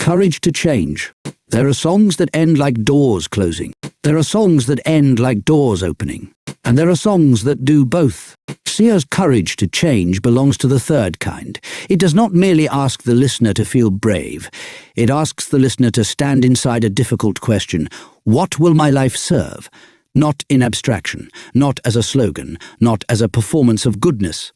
courage to change. There are songs that end like doors closing. There are songs that end like doors opening. And there are songs that do both. Sia's courage to change belongs to the third kind. It does not merely ask the listener to feel brave. It asks the listener to stand inside a difficult question. What will my life serve? Not in abstraction, not as a slogan, not as a performance of goodness,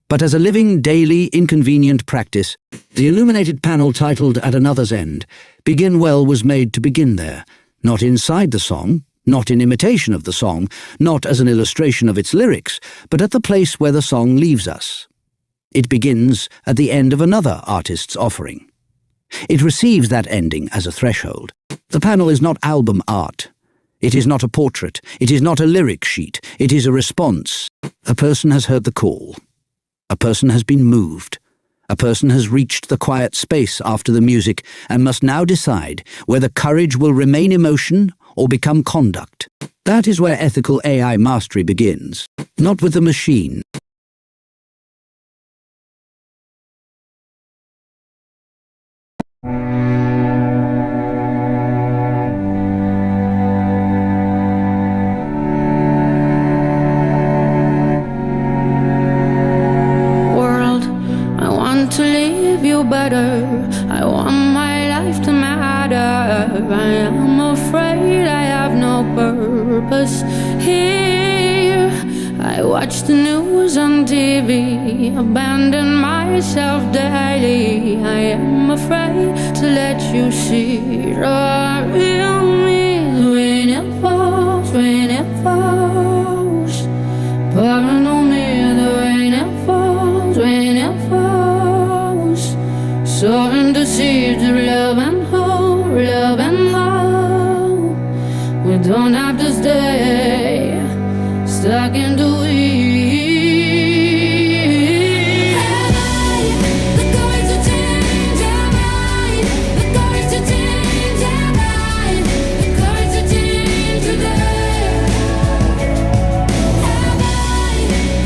but as a living, daily, inconvenient practice. The illuminated panel titled At Another's End, Begin Well was made to begin there, not inside the song, not in imitation of the song, not as an illustration of its lyrics, but at the place where the song leaves us. It begins at the end of another artist's offering. It receives that ending as a threshold. The panel is not album art. It is not a portrait. It is not a lyric sheet. It is a response. A person has heard the call. A person has been moved. A person has reached the quiet space after the music and must now decide whether courage will remain emotion or become conduct. That is where ethical AI mastery begins, not with the machine. World, I want to leave you better. I want my life to matter. I am afraid I have no purpose here. I watch the news on TV, abandon myself daily. I am afraid to let you see the real me. When it falls, when it falls, pouring on me. The rain it falls, when it falls, soaring the seeds of love and hope, love and hope. We don't have to stay stuck in the weeds. Have I the courage to change? Have I the courage to change? Have I the courage to change today? Have I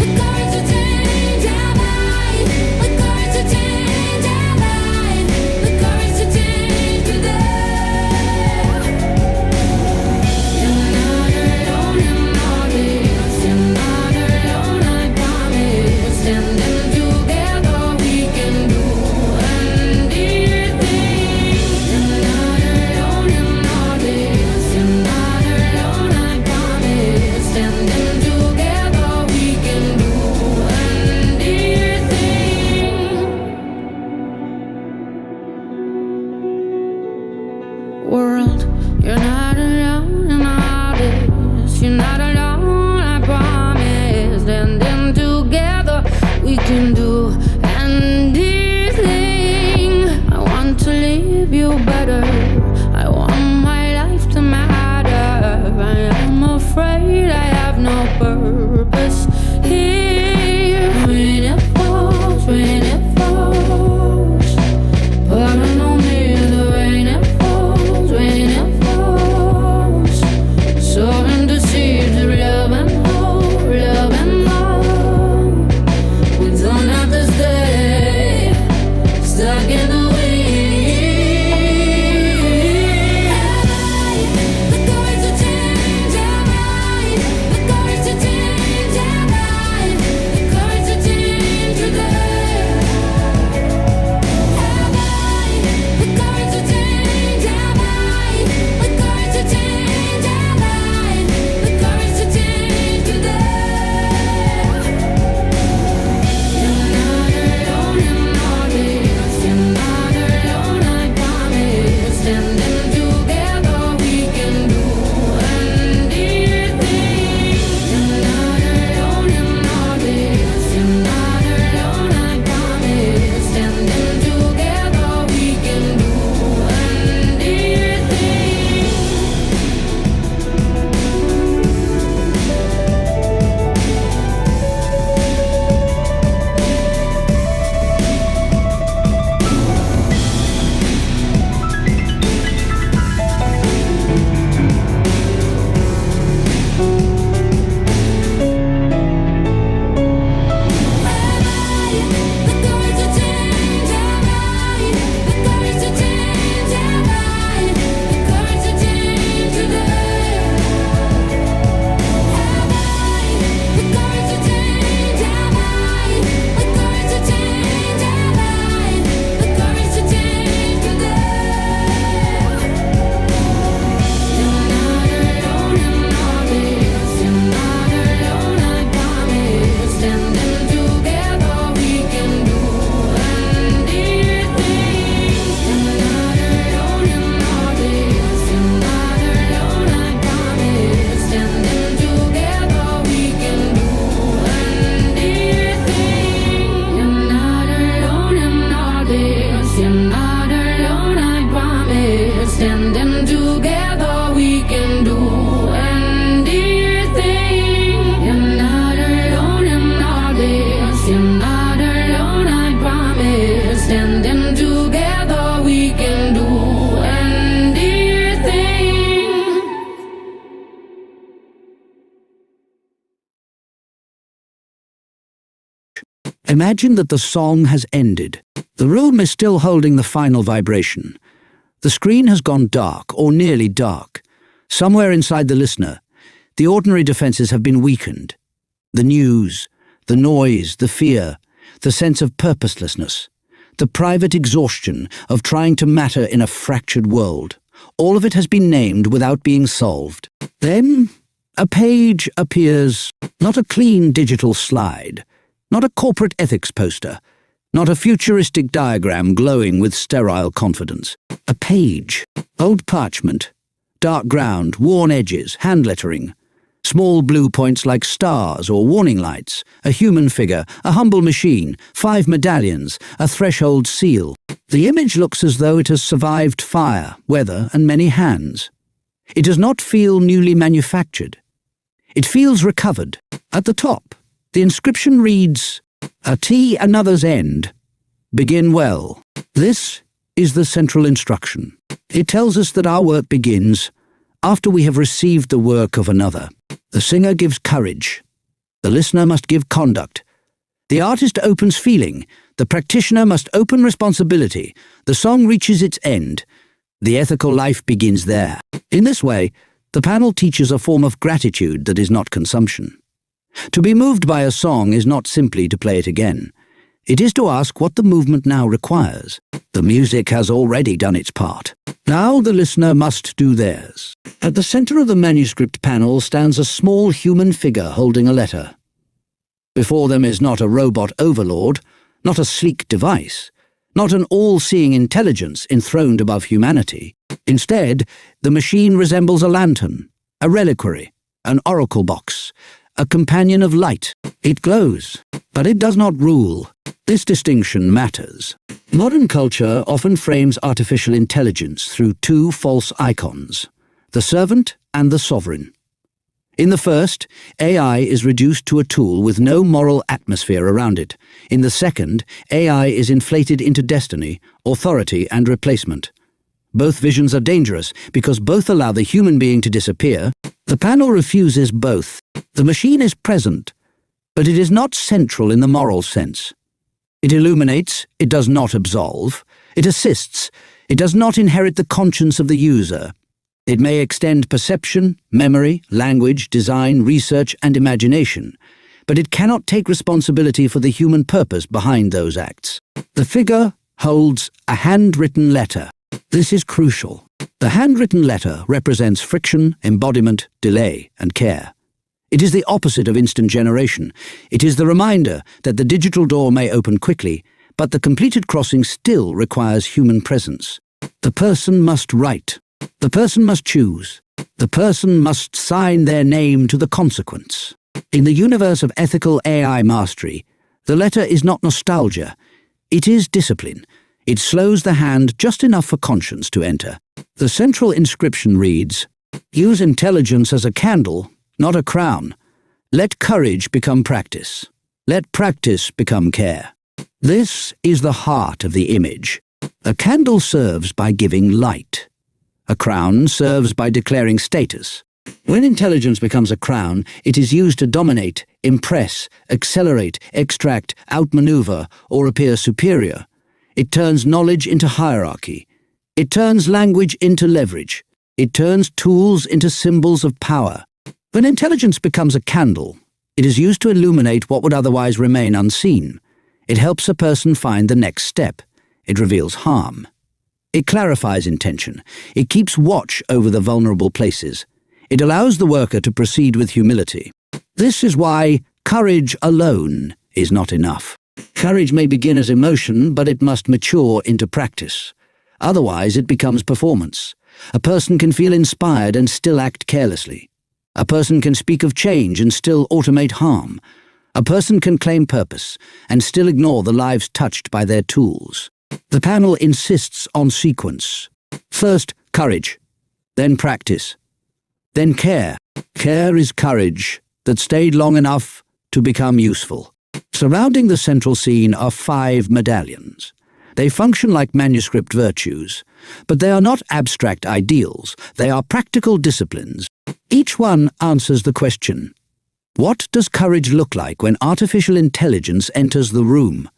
the courage to change? Have I the courage to change? Have I the courage to change today? You're not alone in all this. You're not alone, I promise. Standing together, we can do anything. You're not alone in all this. You're not alone, I promise. Standing together, we can do anything. World, you're not alone in all this. You're not alone, I promise. Standing together, we can do anything. I want to leave you better. I want my life to matter. I am afraid I have no purpose here. When it falls, when it falls, pouring on me. The rain it falls, when it falls, soaring the seeds of love and hope, love and hope. We don't have to stay stuck in the weeds. Have I the courage to change? Have I the courage to change? Standing together, we can do anything. You're not alone in all this. You're not alone, I promise. Standing together, we can do anything. Imagine that the song has ended. The room is still holding the final vibration. The screen has gone dark, or nearly dark. Somewhere inside the listener, the ordinary defenses have been weakened. The news, the noise, the fear, the sense of purposelessness, the private exhaustion of trying to matter in a fractured world. All of it has been named without being solved. Then, a page appears, not a clean digital slide, not a corporate ethics poster, not a futuristic diagram glowing with sterile confidence. A page, old parchment, dark ground, worn edges, hand lettering, small blue points like stars or warning lights, a human figure, a humble machine, 5 medallions, a threshold seal. The image looks as though it has survived fire, weather, and many hands. It does not feel newly manufactured. It feels recovered. At the top, the inscription reads, "A T another's end. Begin well." This is the central instruction. It tells us that our work begins after we have received the work of another. The singer gives courage. The listener must give conduct. The artist opens feeling. The practitioner must open responsibility. The song reaches its end. The ethical life begins there. In this way, the panel teaches a form of gratitude that is not consumption. To be moved by a song is not simply to play it again. It is to ask what the movement now requires. The music has already done its part. Now the listener must do theirs. At the center of the manuscript panel stands a small human figure holding a letter. Before them is not a robot overlord, not a sleek device, not an all-seeing intelligence enthroned above humanity. Instead, the machine resembles a lantern, a reliquary, an oracle box, a companion of light. It glows, but it does not rule. This distinction matters. Modern culture often frames artificial intelligence through 2 false icons, the servant and the sovereign. In the first, AI is reduced to a tool with no moral atmosphere around it. In the second, AI is inflated into destiny, authority, and replacement. Both visions are dangerous because both allow the human being to disappear. The panel refuses both. The machine is present, but it is not central in the moral sense. It illuminates, it does not absolve. It assists, it does not inherit the conscience of the user. It may extend perception, memory, language, design, research, and imagination, but it cannot take responsibility for the human purpose behind those acts. The figure holds a handwritten letter. This is crucial. The handwritten letter represents friction, embodiment, delay, and care. It is the opposite of instant generation. It is the reminder that the digital door may open quickly, but the completed crossing still requires human presence. The person must write. The person must choose. The person must sign their name to the consequence. In the universe of ethical AI mastery, the letter is not nostalgia. It is discipline. It slows the hand just enough for conscience to enter. The central inscription reads, "Use intelligence as a candle, not a crown. Let courage become practice. Let practice become care." This is the heart of the image. A candle serves by giving light. A crown serves by declaring status. When intelligence becomes a crown, it is used to dominate, impress, accelerate, extract, outmaneuver, or appear superior. It turns knowledge into hierarchy. It turns language into leverage. It turns tools into symbols of power. When intelligence becomes a candle, it is used to illuminate what would otherwise remain unseen. It helps a person find the next step. It reveals harm. It clarifies intention. It keeps watch over the vulnerable places. It allows the worker to proceed with humility. This is why courage alone is not enough. Courage may begin as emotion, but it must mature into practice. Otherwise, it becomes performance. A person can feel inspired and still act carelessly. A person can speak of change and still automate harm. A person can claim purpose and still ignore the lives touched by their tools. The panel insists on sequence. First, courage, then practice, then care. Care is courage that stayed long enough to become useful. Surrounding the central scene are 5 medallions. They function like manuscript virtues, but they are not abstract ideals. They are practical disciplines. Each one answers the question, what does courage look like when artificial intelligence enters the room?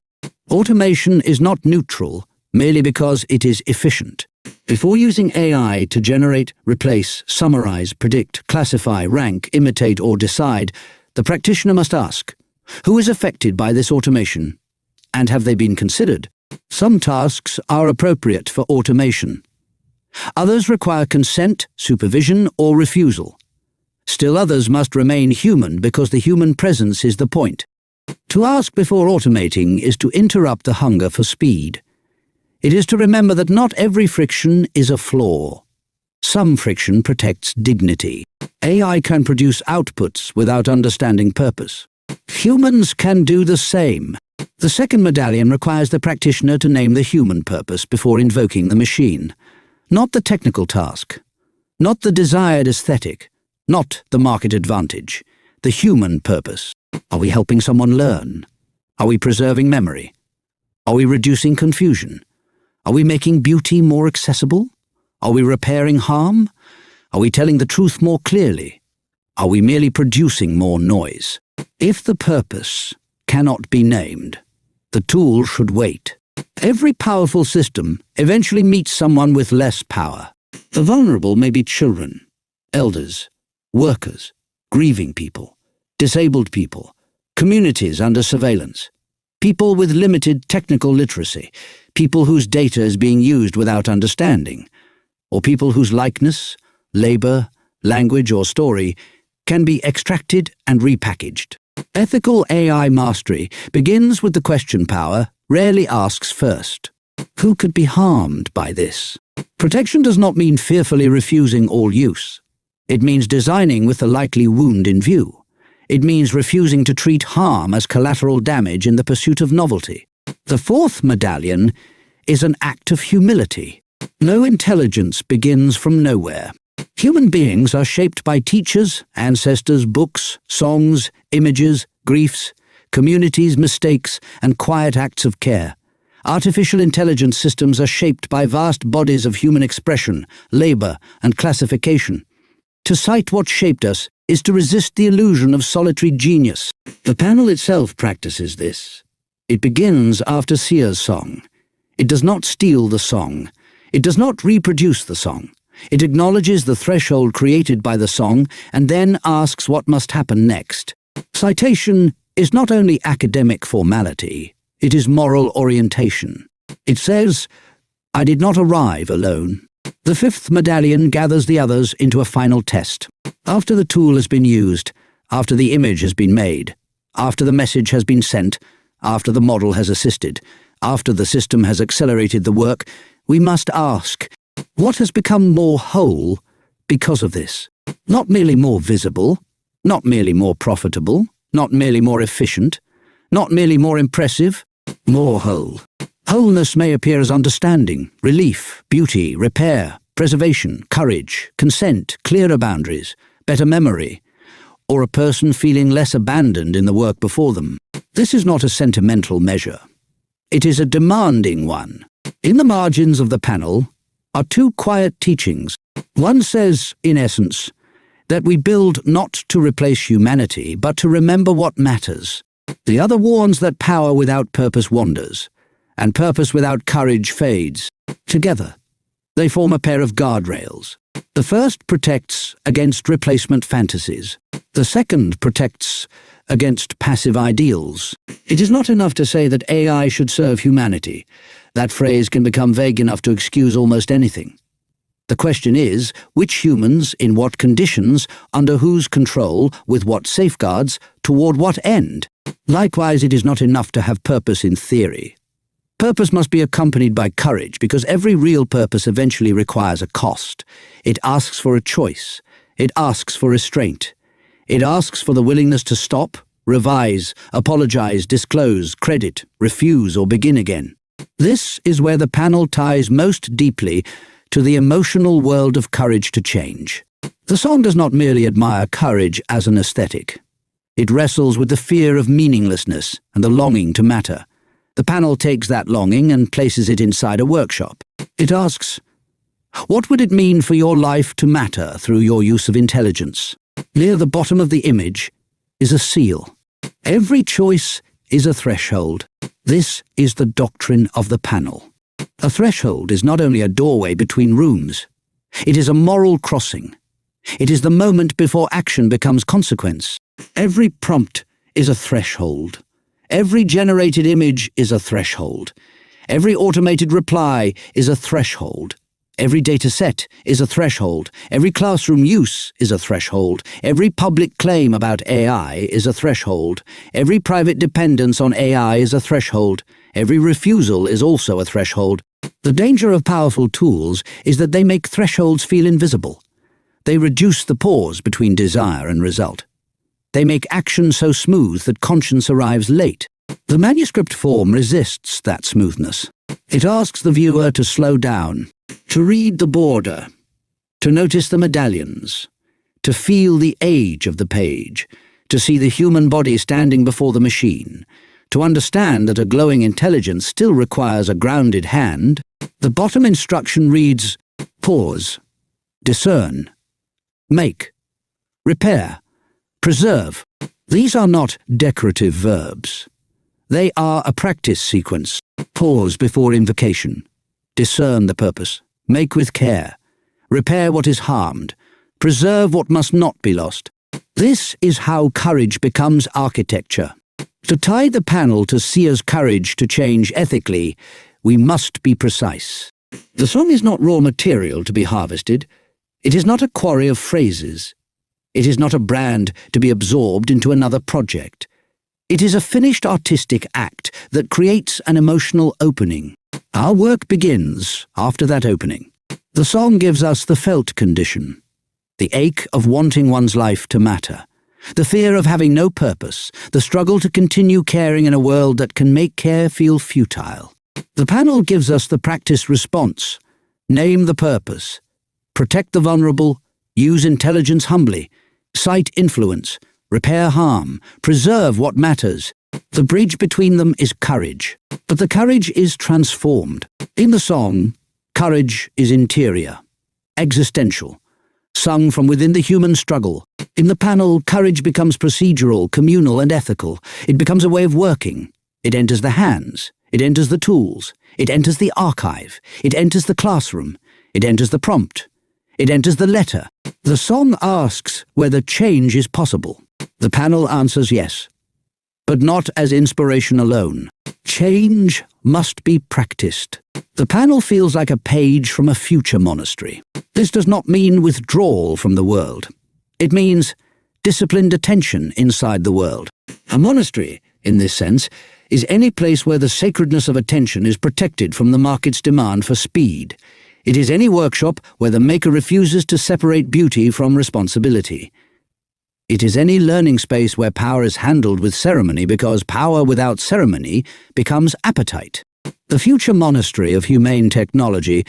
Automation is not neutral merely because it is efficient. Before using AI to generate, replace, summarize, predict, classify, rank, imitate, or decide, the practitioner must ask, who is affected by this automation? And have they been considered? Some tasks are appropriate for automation. Others require consent, supervision, or refusal. Still others must remain human because the human presence is the point. To ask before automating is to interrupt the hunger for speed. It is to remember that not every friction is a flaw. Some friction protects dignity. AI can produce outputs without understanding purpose. Humans can do the same. The second medallion requires the practitioner to name the human purpose before invoking the machine. Not the technical task, not the desired aesthetic, not the market advantage, the human purpose. Are we helping someone learn? Are we preserving memory? Are we reducing confusion? Are we making beauty more accessible? Are we repairing harm? Are we telling the truth more clearly? Are we merely producing more noise? If the purpose cannot be named, the tool should wait. Every powerful system eventually meets someone with less power. The vulnerable may be children, elders, workers, grieving people, disabled people, communities under surveillance, people with limited technical literacy, people whose data is being used without understanding, or people whose likeness, labor, language, or story can be extracted and repackaged. Ethical AI mastery begins with the question power rarely asks first. Who could be harmed by this? Protection does not mean fearfully refusing all use. It means designing with the likely wound in view. It means refusing to treat harm as collateral damage in the pursuit of novelty. The fourth medallion is an act of humility. No intelligence begins from nowhere. Human beings are shaped by teachers, ancestors, books, songs, images, griefs, communities, mistakes, and quiet acts of care. Artificial intelligence systems are shaped by vast bodies of human expression, labor, and classification. To cite what shaped us is to resist the illusion of solitary genius. The panel itself practices this. It begins after Sia's song. It does not steal the song. It does not reproduce the song. It acknowledges the threshold created by the song and then asks what must happen next. Citation is not only academic formality, it is moral orientation. It says, I did not arrive alone. The fifth medallion gathers the others into a final test. After the tool has been used, after the image has been made, after the message has been sent, after the model has assisted, after the system has accelerated the work, we must ask, what has become more whole because of this? Not merely more visible, not merely more profitable, not merely more efficient, not merely more impressive, more whole. Wholeness may appear as understanding, relief, beauty, repair, preservation, courage, consent, clearer boundaries, better memory, or a person feeling less abandoned in the work before them. This is not a sentimental measure. It is a demanding one. In the margins of the panel are 2 quiet teachings. One says, in essence, that we build not to replace humanity, but to remember what matters. The other warns that power without purpose wanders, and purpose without courage fades. Together, they form a pair of guardrails. The first protects against replacement fantasies. The second protects against passive ideals. It is not enough to say that AI should serve humanity. That phrase can become vague enough to excuse almost anything. The question is, which humans, in what conditions, under whose control, with what safeguards, toward what end? Likewise, it is not enough to have purpose in theory. Purpose must be accompanied by courage, because every real purpose eventually requires a cost. It asks for a choice. It asks for restraint. It asks for the willingness to stop, revise, apologize, disclose, credit, refuse, or begin again. This is where the panel ties most deeply to the emotional world of courage to change. The song does not merely admire courage as an aesthetic. It wrestles with the fear of meaninglessness and the longing to matter. The panel takes that longing and places it inside a workshop. It asks, what would it mean for your life to matter through your use of intelligence? Near the bottom of the image is a seal. Every choice is a threshold. This is the doctrine of the panel. A threshold is not only a doorway between rooms. It is a moral crossing. It is the moment before action becomes consequence. Every prompt is a threshold. Every generated image is a threshold. Every automated reply is a threshold. Every data set is a threshold. Every classroom use is a threshold. Every public claim about AI is a threshold. Every private dependence on AI is a threshold. Every refusal is also a threshold. The danger of powerful tools is that they make thresholds feel invisible. They reduce the pause between desire and result. They make action so smooth that conscience arrives late. The manuscript form resists that smoothness. It asks the viewer to slow down, to read the border, to notice the medallions, to feel the age of the page, to see the human body standing before the machine, to understand that a glowing intelligence still requires a grounded hand. The bottom instruction reads, pause, discern, make, repair, preserve. These are not decorative verbs. They are a practice sequence. Pause before invocation. Discern the purpose. Make with care. Repair what is harmed. Preserve what must not be lost. This is how courage becomes architecture. To tie the panel to Sia's courage to change ethically, we must be precise. The song is not raw material to be harvested. It is not a quarry of phrases. It is not a brand to be absorbed into another project. It is a finished artistic act that creates an emotional opening. Our work begins after that opening. The song gives us the felt condition, the ache of wanting one's life to matter, the fear of having no purpose, the struggle to continue caring in a world that can make care feel futile. The panel gives us the practice response. Name the purpose. Protect the vulnerable. Use intelligence humbly. Cite influence. Repair harm. Preserve what matters. The bridge between them is courage. But the courage is transformed. In the song, courage is interior, existential, sung from within the human struggle. In the panel, courage becomes procedural, communal, and ethical. It becomes a way of working. It enters the hands. It enters the tools. It enters the archive. It enters the classroom. It enters the prompt. It enters the letter. The song asks whether change is possible. The panel answers yes, but not as inspiration alone. Change must be practiced. The panel feels like a page from a future monastery. This does not mean withdrawal from the world. It means disciplined attention inside the world. A monastery, in this sense, is any place where the sacredness of attention is protected from the market's demand for speed. It is any workshop where the maker refuses to separate beauty from responsibility. It is any learning space where power is handled with ceremony because power without ceremony becomes appetite. The future monastery of humane technology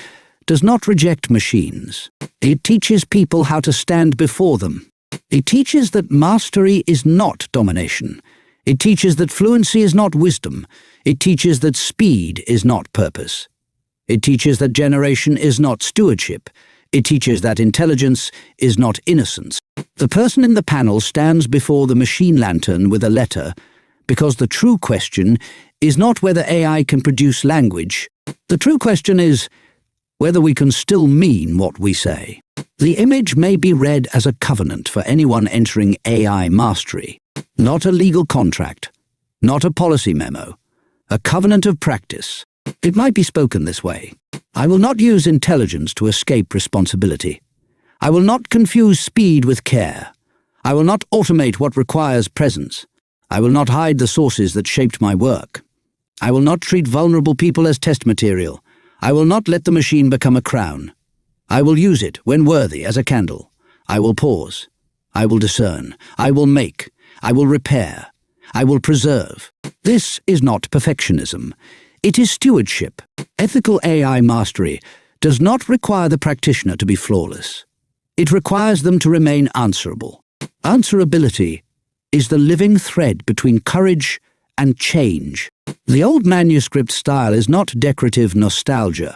does not reject machines. It teaches people how to stand before them. It teaches that mastery is not domination. It teaches that fluency is not wisdom. It teaches that speed is not purpose. It teaches that generation is not stewardship. It teaches that intelligence is not innocence. The person in the panel stands before the machine lantern with a letter because the true question is not whether AI can produce language. The true question is whether we can still mean what we say. The image may be read as a covenant for anyone entering AI mastery, not a legal contract, not a policy memo, a covenant of practice. It might be spoken this way. I will not use intelligence to escape responsibility. I will not confuse speed with care. I will not automate what requires presence. I will not hide the sources that shaped my work. I will not treat vulnerable people as test material. I will not let the machine become a crown. I will use it, when worthy, as a candle. I will pause. I will discern. I will make. I will repair. I will preserve. This is not perfectionism. It is stewardship. Ethical AI mastery does not require the practitioner to be flawless. It requires them to remain answerable. Answerability is the living thread between courage and change. The old manuscript style is not decorative nostalgia.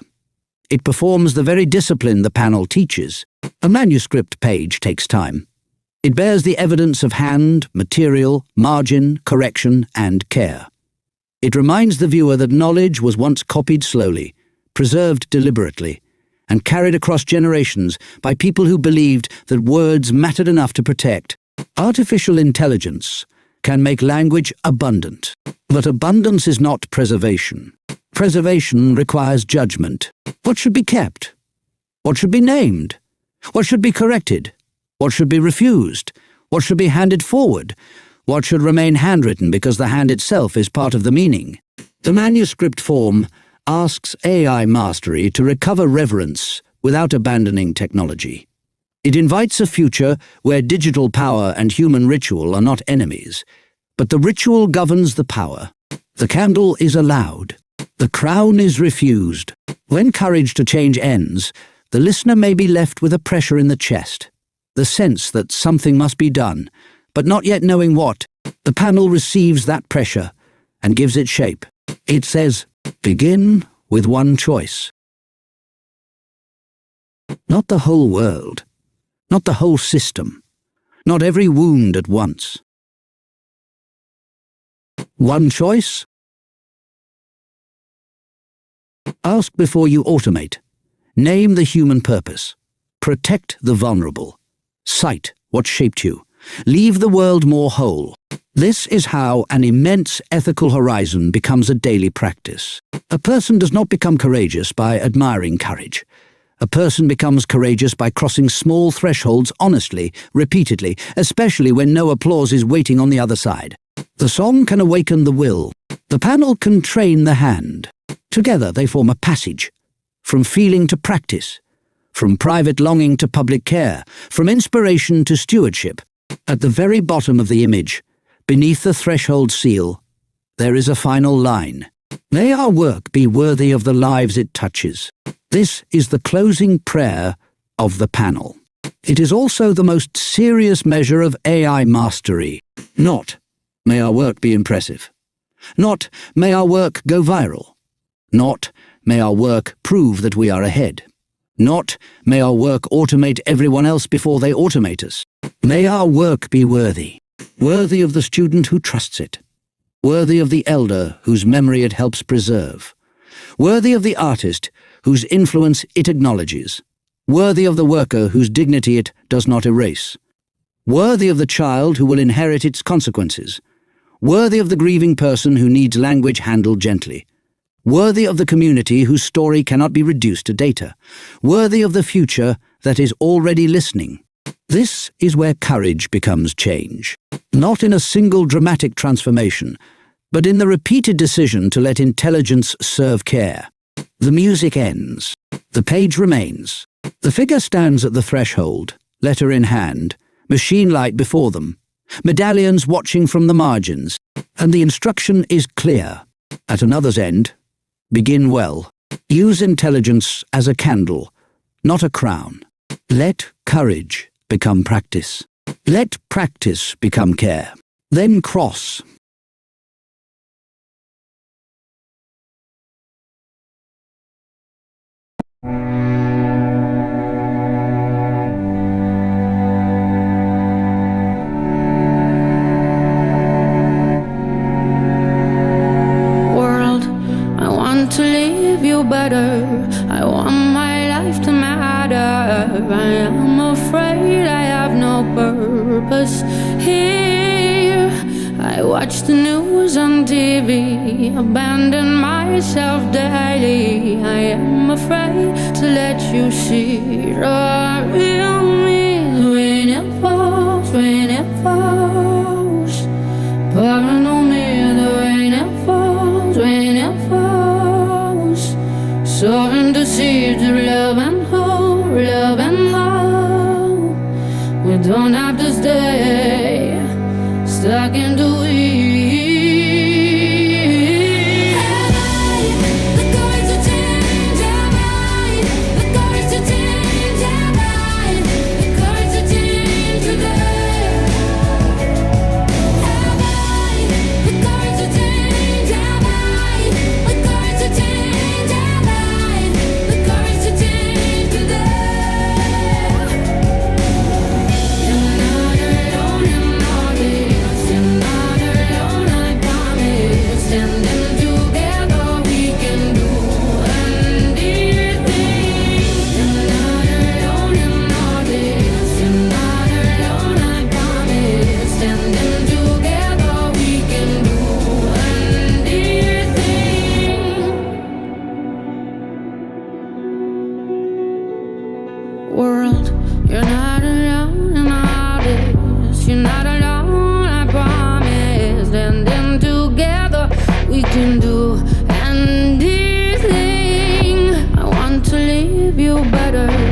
It performs the very discipline the panel teaches. A manuscript page takes time. It bears the evidence of hand, material, margin, correction, and care. It reminds the viewer that knowledge was once copied slowly, preserved deliberately, and carried across generations by people who believed that words mattered enough to protect. Artificial intelligence can make language abundant, but abundance is not preservation. Preservation requires judgment. What should be kept? What should be named? What should be corrected? What should be refused? What should be handed forward? What should remain handwritten because the hand itself is part of the meaning? The manuscript form asks AI mastery to recover reverence without abandoning technology. It invites a future where digital power and human ritual are not enemies, but the ritual governs the power. The candle is allowed. The crown is refused. When courage to change ends, the listener may be left with a pressure in the chest, the sense that something must be done, but not yet knowing what. The panel receives that pressure and gives it shape. It says, begin with one choice. Not the whole world. Not the whole system. Not every wound at once. One choice? Ask before you automate. Name the human purpose. Protect the vulnerable. Cite what shaped you. Leave the world more whole. This is how an immense ethical horizon becomes a daily practice. A person does not become courageous by admiring courage. A person becomes courageous by crossing small thresholds honestly, repeatedly, especially when no applause is waiting on the other side. The song can awaken the will. The panel can train the hand. Together they form a passage, from feeling to practice, from private longing to public care, from inspiration to stewardship. At the very bottom of the image, beneath the threshold seal, there is a final line. May our work be worthy of the lives it touches. This is the closing prayer of the panel. It is also the most serious measure of AI mastery. Not, may our work be impressive. Not, may our work go viral. Not, may our work prove that we are ahead. Not, may our work automate everyone else before they automate us. May our work be worthy. Worthy of the student who trusts it. Worthy of the elder whose memory it helps preserve. Worthy of the artist whose influence it acknowledges. Worthy of the worker whose dignity it does not erase. Worthy of the child who will inherit its consequences. Worthy of the grieving person who needs language handled gently. Worthy of the community whose story cannot be reduced to data. Worthy of the future that is already listening. This is where courage becomes change. Not in a single dramatic transformation, but in the repeated decision to let intelligence serve care. The music ends. The page remains. The figure stands at the threshold, letter in hand, machine light before them, medallions watching from the margins, and the instruction is clear. At another's end, begin well. Use intelligence as a candle, not a crown. Let courage become practice. Let practice become care. Then cross. World, I want to leave you better. I want my life to matter. I am afraid I have no purpose here. I watch the news on TV, abandon myself daily. I am afraid to let you see the real me. When it falls, when it falls, pouring on me, the rain it falls, when it falls, soaring the seeds of love and hope, love and hope. We don't have to stay stuck in the weeds. The courage to change our mind. world. You're not alone in all this. You're not alone, I promise. And then together we can do anything. I want to leave you better.